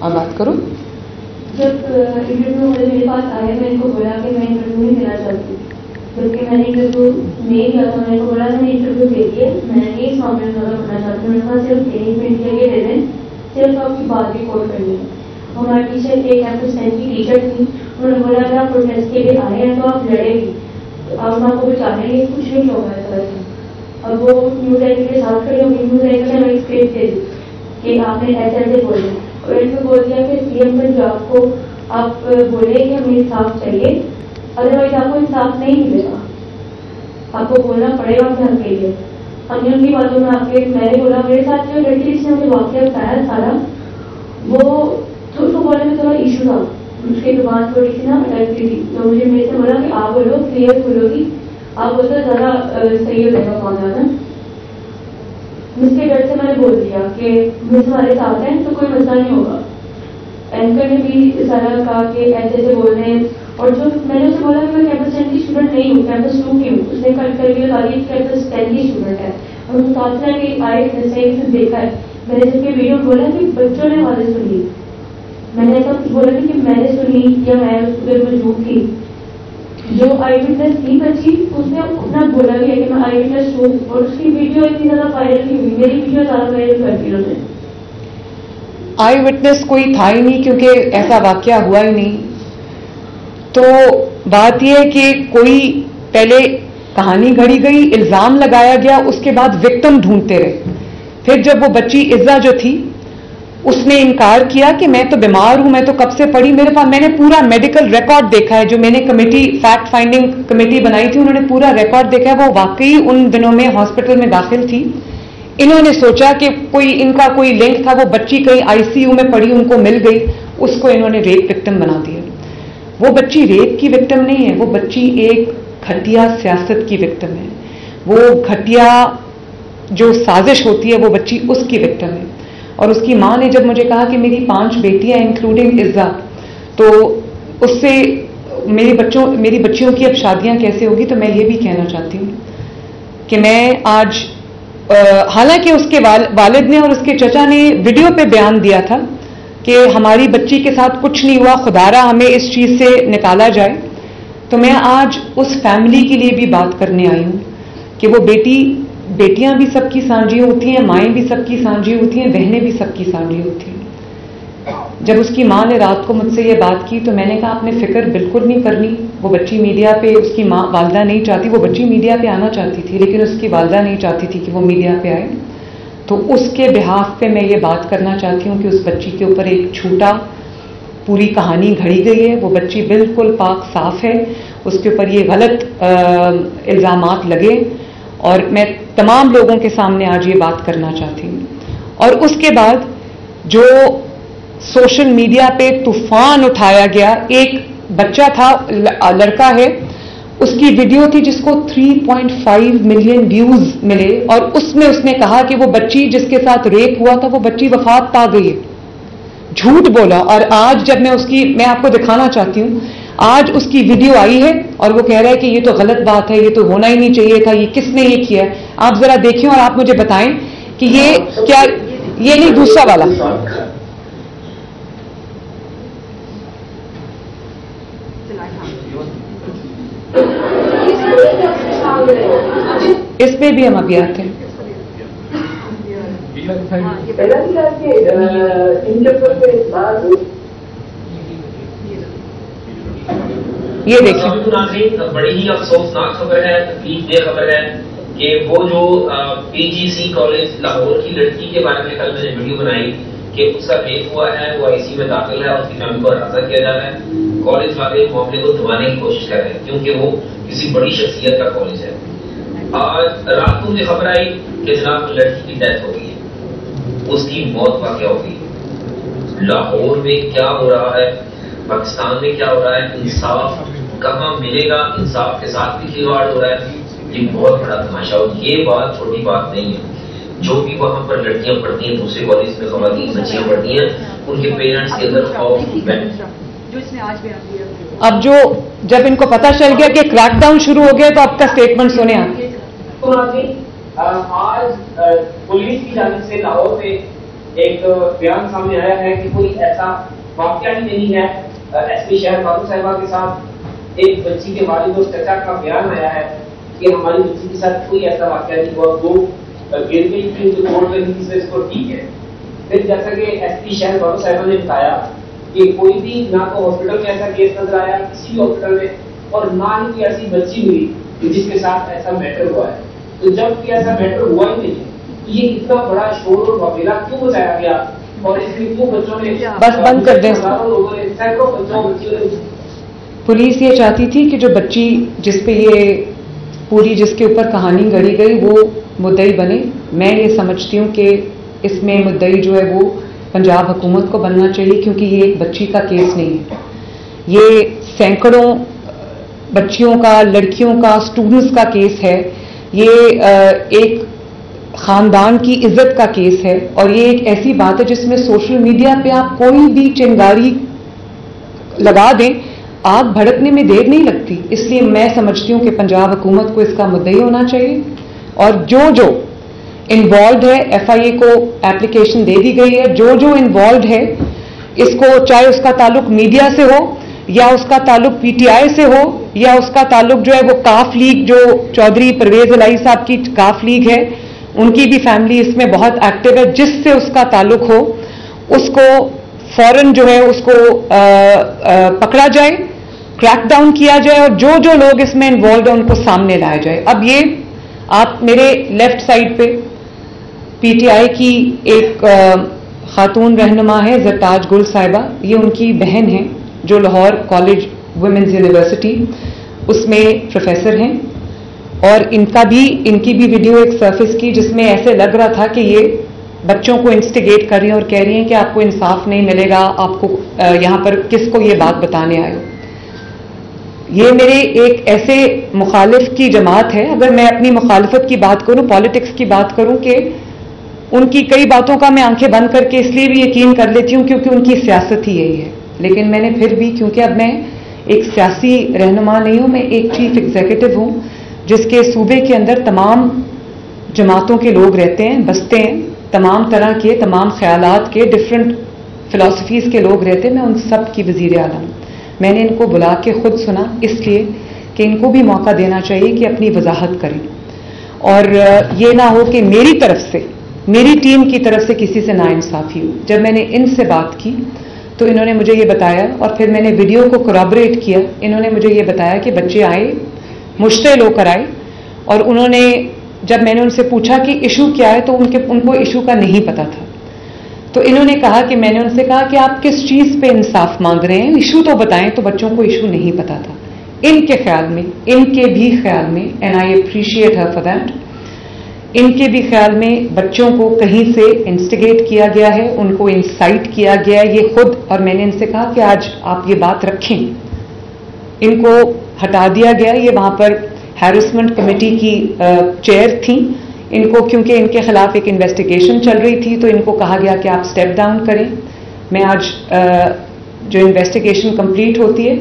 آپ بات کرو. جب انٹرویو والے میرے پاس آئے میں ان کو بولا کہ میں انٹرویو نہیں دینا چاہتی، جبکہ میں نے انٹرویو نہیں دیا تھا. میں نے بولا میں نے انٹرویو دے دی ہے، میں نہیں اس معاملے میں زیادہ پڑھنا چاہتی ہوں. میں نے کہا صرف 1 منٹ کے لیے دے دیں، صرف آپ کی بات ریکارڈ کر لیں. ہمارے ٹیچر ایک کیمپس 10 کی ٹیچر تھی، انہوں نے بولا اگر آپ پروٹیسٹ کے لیے آئے ہیں تو آپ لڑے گی، آپ کو بچانے کے کچھ نہیں ہوگا اس طرح سے. اب وہ نیوز اینکر کے ساتھ کھڑے ہو گئی، نیوز اینکر نے ہمیں اسکرپٹ دے دی کہ آپ نے ایسے ایسے بولے، اور ان کو بول دیا کہ سی ایم پنجاب کو آپ بولے کہ ہمیں انصاف چاہیے، ادروائز آپ کو انصاف نہیں ملے گا، آپ کو بولنا پڑے گا کہ ہم کے لیے. ہم نے ان کی باتوں میں نے بولا میرے ساتھ جو لڑکی جس نے مجھے واقعہ بتایا سارا، وہ تو اس کو بولنے میں تھوڑا ایشو تھا، اس کی زبان تھوڑی سی نا اٹکتی تھی. تو مجھے میرے سے بولا کہ آپ بولو کلیئر بولو گی، آپ بولتے زیادہ صحیح ہو جائے گا معاملہ نا. مجھ کے ڈر سے میں نے بول دیا کہ مجھ ہمارے ساتھ ہیں تو کوئی مسئلہ نہیں ہوگا. اینکر نے بھی سارا کہا کہ ایسے ایسے بول رہے ہیں، اور جو میں نے اسے بولا کہ میں کیمپس 10 کی اسٹوڈنٹ نہیں ہوں، کیمپس 2 کی ہوں. اس نے کٹ کر کے بتا دیا کہ کیمپس 10 کی اسٹوڈنٹ ہے، اور متاثرہ کہ آئے سے دیکھا ہے. میں نے جب کہ ویڈیو بولا کہ بچوں نے والے سنی، میں نے ایسا بولا نہیں کہ میں نے سنی یا میں ادھر موجود تھی. جو آئی وٹنس تھی بچی اس نے اپنا بولا بھی ہے کہ میں آئی وٹنس ہوں، اور اس کی ویڈیو اتنی زیادہ وائرل نہیں ہوئی، میری ویڈیو زیادہ وائرل کر دی انہوں نے. آئی وٹنس کوئی تھا ہی نہیں کیونکہ ایسا واقعہ ہوا ہی نہیں. تو بات یہ ہے کہ کوئی پہلے کہانی گھڑی گئی، الزام لگایا گیا، اس کے بعد وکٹم ڈھونڈتے رہے. پھر جب وہ بچی عزا جو تھی اس نے انکار کیا کہ میں تو بیمار ہوں، میں تو کب سے پڑھی، میرے پاس میں نے پورا میڈیکل ریکارڈ دیکھا ہے. جو میں نے کمیٹی فیکٹ فائنڈنگ کمیٹی بنائی تھی انہوں نے پورا ریکارڈ دیکھا ہے. وہ واقعی ان دنوں میں ہاسپٹل میں داخل تھی. انہوں نے سوچا کہ ان کا کوئی لنک تھا، وہ بچی کہیں آئی سی یو میں پڑی، ان کو مل گئی، اس کو انہوں نے ریپ وکٹم بنا دیا. وہ بچی ریپ کی وکٹم نہیں ہے، وہ بچی ایک گھٹیا سیاست کی وکٹم ہے. وہ گھٹیا جو سازش ہوتی ہے وہ بچی اس کی وکٹم ہے. اور اس کی ماں نے جب مجھے کہا کہ میری 5 بیٹیاں انکلوڈنگ عزا، تو اس سے میری بچیوں کی اب شادیاں کیسے ہوگی. تو میں یہ بھی کہنا چاہتی ہوں کہ میں آج حالانکہ اس کے والد نے اور اس کے چچا نے ویڈیو پہ بیان دیا تھا کہ ہماری بچی کے ساتھ کچھ نہیں ہوا، خدارا ہمیں اس چیز سے نکالا جائے. تو میں آج اس فیملی کے لیے بھی بات کرنے آئی ہوں کہ وہ بیٹیاں بھی سب کی سانجھی ہوتی ہیں، مائیں بھی سب کی سانجھی ہوتی ہیں، بہنیں بھی سب کی سانجھی ہوتی ہیں. جب اس کی ماں نے رات کو مجھ سے یہ بات کی تو میں نے کہا آپ نے فکر بالکل نہیں کرنی. وہ بچی میڈیا پہ، اس کی ماں والدہ نہیں چاہتی، وہ بچی میڈیا پہ آنا چاہتی تھی لیکن اس کی والدہ نہیں چاہتی تھی کہ وہ میڈیا پہ آئے. تو اس کے بہاف پہ میں یہ بات کرنا چاہتی ہوں کہ اس بچی کے اوپر ایک چھوٹا پوری کہانی گھڑی گئی ہے. وہ بچی بالکل پاک صاف ہے، اس کے اوپر یہ غلط الزامات لگے، اور میں تمام لوگوں کے سامنے آج یہ بات کرنا چاہتی ہوں. اور اس کے بعد جو سوشل میڈیا پہ طوفان اٹھایا گیا، ایک بچہ تھا، لڑکا ہے، اس کی ویڈیو تھی جس کو 3.5 ملین ویوز ملے، اور اس میں اس نے کہا کہ وہ بچی جس کے ساتھ ریپ ہوا تھا وہ بچی وفات پا گئی ہے. جھوٹ بولا. اور آج جب میں آپ کو دکھانا چاہتی ہوں، آج اس کی ویڈیو آئی ہے اور وہ کہہ رہا ہے کہ یہ تو غلط بات ہے، یہ تو ہونا ہی نہیں چاہیے تھا، یہ کس نے یہ کیا ہے. آپ ذرا دیکھیں اور آپ مجھے بتائیں کہ یہ کیا، یہ نہیں دوسرا والا. اس پہ بھی ہم ابھی آتے ہیں. یہ دیکھیں، بڑی ہی افسوسناک خبر ہے، تکلیف دہ خبر ہے کہ وہ جو پی جی سی کالج لاہور کی لڑکی کے بارے میں کل میں نے ویڈیو بنائی کہ اس کا ریپ ہوا ہے، وہ آئی سی میں داخل ہے، اس کی فیملی کو ہراساں کیا جا رہا ہے. کالج والے معاملے کو دبانے کی کوشش کر رہے ہیں کیونکہ وہ کسی بڑی شخصیت کا کالج ہے. آج رات کو مجھے خبر آئی کہ جناب لڑکی کی ڈیتھ ہو گئی ہے، اس کی موت واقع ہو گئی. لاہور میں کیا ہو رہا ہے، پاکستان میں کیا ہو رہا ہے، انصاف کہاں ملے گا؟ انصاف کے ساتھ بھی کھلواڑ ہو رہا ہے. یہ بہت بڑا تماشا، اور یہ بات چھوٹی بات نہیں ہے. جو بھی وہاں پر لڑکیاں پڑھتی ہیں، دوسرے کالج میں خواتین بچیاں پڑھتی ہیں، ان کے پیرنٹس کے اندر خوف ہے. اب جب ان کو پتہ چل گیا کہ کریک ڈاؤن شروع ہو گیا تو آپ کا اسٹیٹمنٹ سنیں. آپ آج پولیس کی جانب سے لاہور میں ایک بیان سامنے آیا ہے کہ کوئی ایسا واقعہ ہی نہیں ہے. ایس پی شہر فاروق صاحبہ کے ساتھ ایک بچی کے والد اور چچا کا بیان آیا ہے کہ ہماری بچی کے ساتھ کوئی ایسا واقعہ نہیں ہوا, 2 گر گئی تھی جو توڑ رہی تھی, اس کو ٹھیک ہے. پھر جیسا کہ ایس پی شہر فاروق صاحبہ نے بتایا کہ کوئی بھی نہ تو ہاسپٹل میں ایسا کیس نظر آیا کسی بھی ہاسپٹل میں, اور نہ ہی کوئی ایسی بچی ہوئی جس کے ساتھ ایسا میٹر ہوا ہے. تو جب کہ ایسا میٹر ہوا ہی نہیں تو یہ اتنا بڑا شور اور وغیرہ کیوں بچایا گیا, اور اس میں کیوں بچوں نے بس بند کر دیں. لوگوں نے سینکڑوں بچوں پولیس یہ چاہتی تھی کہ جو بچی جس پہ یہ پوری جس کے اوپر کہانی گڑھی گئی وہ مدعی بنے. میں یہ سمجھتی ہوں کہ اس میں مدعی جو ہے وہ پنجاب حکومت کو بننا چاہیے, کیونکہ یہ ایک بچی کا کیس نہیں ہے, یہ سینکڑوں بچیوں کا, لڑکیوں کا, اسٹوڈنٹس کا کیس ہے. یہ ایک خاندان کی عزت کا کیس ہے, اور یہ ایک ایسی بات ہے جس میں سوشل میڈیا پہ آپ کوئی بھی چنگاری لگا دیں, آگ بھڑکنے میں دیر نہیں لگتی. اس لیے میں سمجھتی ہوں کہ پنجاب حکومت کو اس کا مدعی ہونا چاہیے, اور جو انوالوڈ ہے, ایف آئی اے کو اپلیکیشن دے دی گئی ہے, جو انوالوڈ ہے اس کو, چاہے اس کا تعلق میڈیا سے ہو یا اس کا تعلق پی ٹی آئی سے ہو یا اس کا تعلق جو ہے وہ کاف لیگ, جو چودھری پرویز الہی صاحب کی کاف لیگ ہے, ان کی بھی فیملی اس میں بہت ایکٹیو ہے, جس سے اس کا تعلق ہو اس کو فوراً جو ہے اس کو پکڑا جائے, کریک ڈاؤن کیا جائے, اور جو لوگ اس میں انوالوڈ ہیں ان کو سامنے لایا جائے. اب یہ آپ میرے لیفٹ سائڈ پہ پی ٹی آئی کی ایک خاتون رہنما ہے زرتاج گل صاحبہ, یہ ان کی بہن ہیں جو لاہور کالج ویمنز یونیورسٹی اس میں پروفیسر ہیں, اور ان کی بھی ویڈیو ایک سرفس کی جس میں ایسے لگ رہا تھا کہ یہ بچوں کو انسٹیگیٹ کر رہی ہیں اور کہہ رہی ہیں کہ آپ کو انصاف نہیں ملے گا, آپ کو یہاں پر کس کو یہ بات بتانے آئے. یہ میرے ایک ایسے مخالف کی جماعت ہے, اگر میں اپنی مخالفت کی بات کروں, پالیٹکس کی بات کروں, کہ ان کی کئی باتوں کا میں آنکھیں بند کر کے اس لیے بھی یقین کر لیتی ہوں کیونکہ ان کی سیاست ہی یہی ہے. لیکن میں نے پھر بھی, کیونکہ اب میں ایک سیاسی رہنما نہیں ہوں, میں ایک چیف ایگزیکٹو ہوں جس کے صوبے کے اندر تمام جماعتوں کے لوگ رہتے ہیں, بستے ہیں, تمام طرح کے, تمام خیالات کے, ڈفرینٹ فلاسفیز کے لوگ رہتے ہیں. میں ان سب کی وزیر اعلیٰ ہوں. میں نے ان کو بلا کے خود سنا, اس لیے کہ ان کو بھی موقع دینا چاہیے کہ اپنی وضاحت کریں, اور یہ نہ ہو کہ میری طرف سے, میری ٹیم کی طرف سے کسی سے ناانصافی ہو. جب میں نے ان سے بات کی تو انہوں نے مجھے یہ بتایا, اور پھر میں نے ویڈیو کو کورابریٹ کیا, انہوں نے مجھے یہ بتایا کہ بچے آئے, مشتعل ہو کر آئے, اور انہوں نے, جب میں نے ان سے پوچھا کہ ایشو کیا ہے تو ان کو ایشو کا نہیں پتا تھا. تو انہوں نے کہا کہ میں نے ان سے کہا کہ آپ کس چیز پہ انصاف مانگ رہے ہیں, ایشو تو بتائیں. تو بچوں کو ایشو نہیں پتا تھا. ان کے خیال میں, ان کے بھی خیال میں, and I appreciate her for that, ان کے بھی خیال میں بچوں کو کہیں سے انسٹیگیٹ کیا گیا ہے, ان کو انسائٹ کیا گیا ہے, یہ خود. اور میں نے ان سے کہا کہ آج آپ یہ بات رکھیں, ان کو ہٹا دیا گیا. یہ وہاں پر ہیرسمنٹ کمیٹی کی چیئر تھیں, ان کو کیونکہ ان کے خلاف ایک انویسٹیگیشن چل رہی تھی تو ان کو کہا گیا کہ آپ سٹیپ ڈاؤن کریں. میں آج جو انویسٹیگیشن کمپلیٹ ہوتی ہے,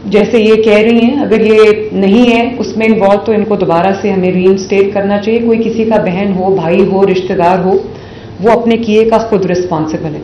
جیسے یہ کہہ رہی ہیں, اگر یہ نہیں ہے اس میں انوالو تو ان کو دوبارہ سے ہمیں ری انسٹیٹ کرنا چاہیے. کوئی کسی کا بہن ہو, بھائی ہو, رشتہ دار ہو, وہ اپنے کیے کا خود رسپانسبل ہے.